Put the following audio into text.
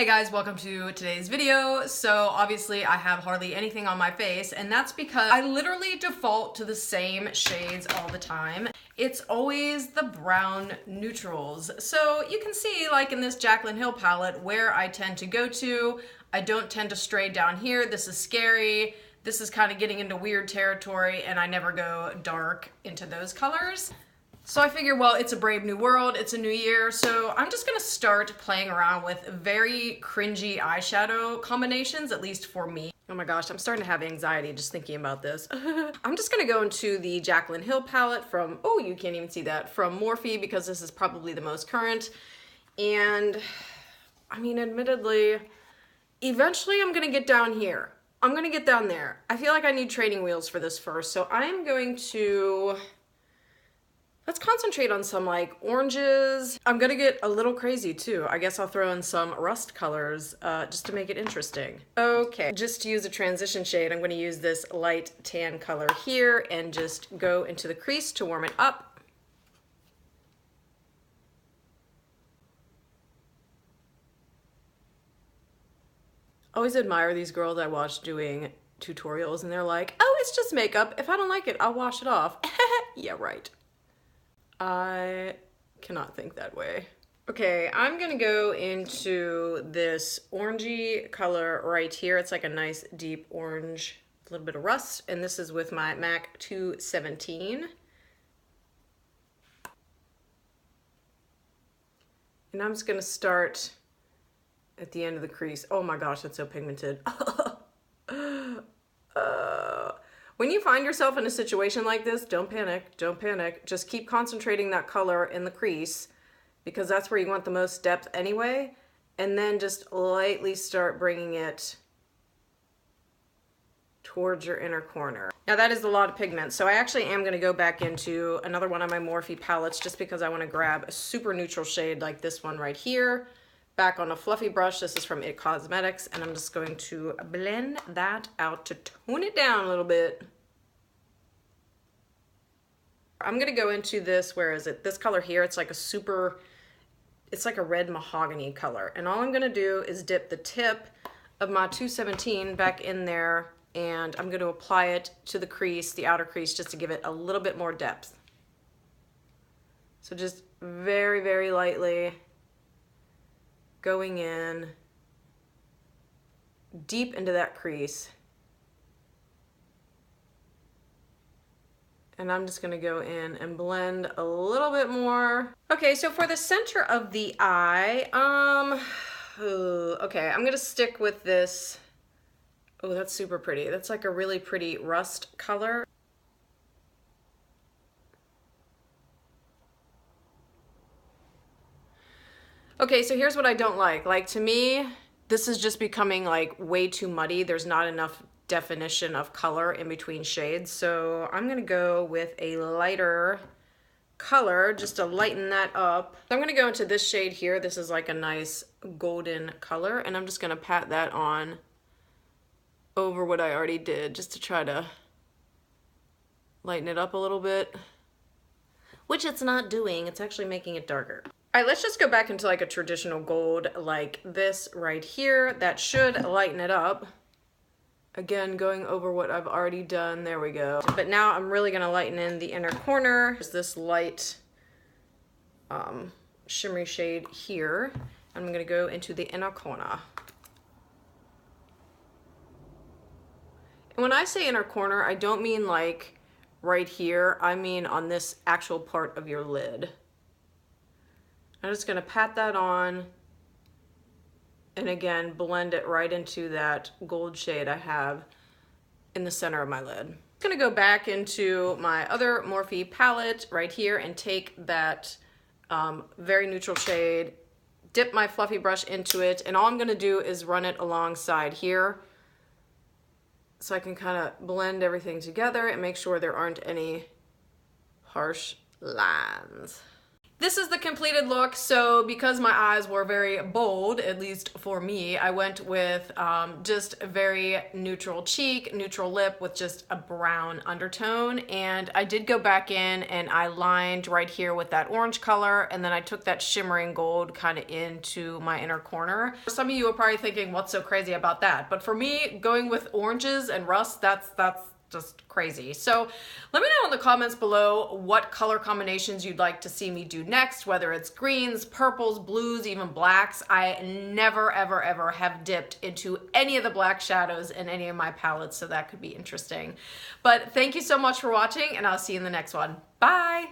Hey guys, welcome to today's video. So obviously I have hardly anything on my face, and that's because I literally default to the same shades all the time. It's always the brown neutrals. So you can see, like in this Jaclyn Hill palette, where I tend to go to. I don't tend to stray down here. This is scary. This is kind of getting into weird territory, and I never go dark into those colors. So I figure, well, it's a brave new world, it's a new year, so I'm just gonna start playing around with very cringy eyeshadow combinations, at least for me. Oh my gosh, I'm starting to have anxiety just thinking about this. I'm just gonna go into the Jaclyn Hill palette from, oh, you can't even see that, from Morphe, because this is probably the most current. And, I mean, admittedly, eventually I'm gonna get down here. I'm gonna get down there. I feel like I need training wheels for this first, so I'm going to... let's concentrate on some like oranges. I'm gonna get a little crazy too. I guess I'll throw in some rust colors just to make it interesting. Okay, just to use a transition shade, I'm gonna use this light tan color here and just go into the crease to warm it up. I always admire these girls I watch doing tutorials and they're like, oh, it's just makeup. If I don't like it, I'll wash it off. Yeah, right. I cannot think that way. Okay, I'm gonna go into this orangey color right here. It's like a nice deep orange, a little bit of rust, and this is with my MAC 217. And I'm just gonna start at the end of the crease. Oh my gosh, that's so pigmented. When you find yourself in a situation like this, don't panic, don't panic. Just keep concentrating that color in the crease because that's where you want the most depth anyway. And then just lightly start bringing it towards your inner corner. Now that is a lot of pigment, so I actually am gonna go back into another one of my Morphe palettes just because I wanna grab a super neutral shade like this one right here. Back on a fluffy brush, this is from It Cosmetics, and I'm just going to blend that out to tone it down a little bit. I'm gonna go into this, where is it? This color here, it's like a super, it's like a red mahogany color. And all I'm gonna do is dip the tip of my 217 back in there, and I'm gonna apply it to the crease, the outer crease, just to give it a little bit more depth. So just very, very lightly going in deep into that crease. And I'm just gonna go in and blend a little bit more. Okay, so for the center of the eye, okay, I'm gonna stick with this. Oh, that's super pretty. That's like a really pretty rust color. Okay, so here's what I don't like. Like, to me, this is just becoming like way too muddy. There's not enough definition of color in between shades. So I'm gonna go with a lighter color just to lighten that up. So I'm gonna go into this shade here. This is like a nice golden color, and I'm just gonna pat that on over what I already did just to try to lighten it up a little bit, which it's not doing. It's actually making it darker. All right, let's just go back into like a traditional gold like this right here. That should lighten it up. Again, going over what I've already done. There we go. But now I'm really gonna lighten in the inner corner. There's this light shimmery shade here. I'm gonna go into the inner corner. And when I say inner corner, I don't mean like right here. I mean on this actual part of your lid. I'm just gonna pat that on and again blend it right into that gold shade I have in the center of my lid. I'm gonna go back into my other Morphe palette right here and take that very neutral shade, dip my fluffy brush into it, and all I'm gonna do is run it alongside here so I can kind of blend everything together and make sure there aren't any harsh lines. This is the completed look. So because my eyes were very bold, at least for me, I went with just a very neutral cheek, neutral lip with just a brown undertone. And I did go back in and I lined right here with that orange color, and then I took that shimmering gold kind of into my inner corner. Some of you are probably thinking, what's so crazy about that? But for me, going with oranges and rust, that's just crazy. So let me know in the comments below what color combinations you'd like to see me do next, whether it's greens, purples, blues, even blacks. I never, ever, ever have dipped into any of the black shadows in any of my palettes, so that could be interesting. But thank you so much for watching, and I'll see you in the next one. Bye!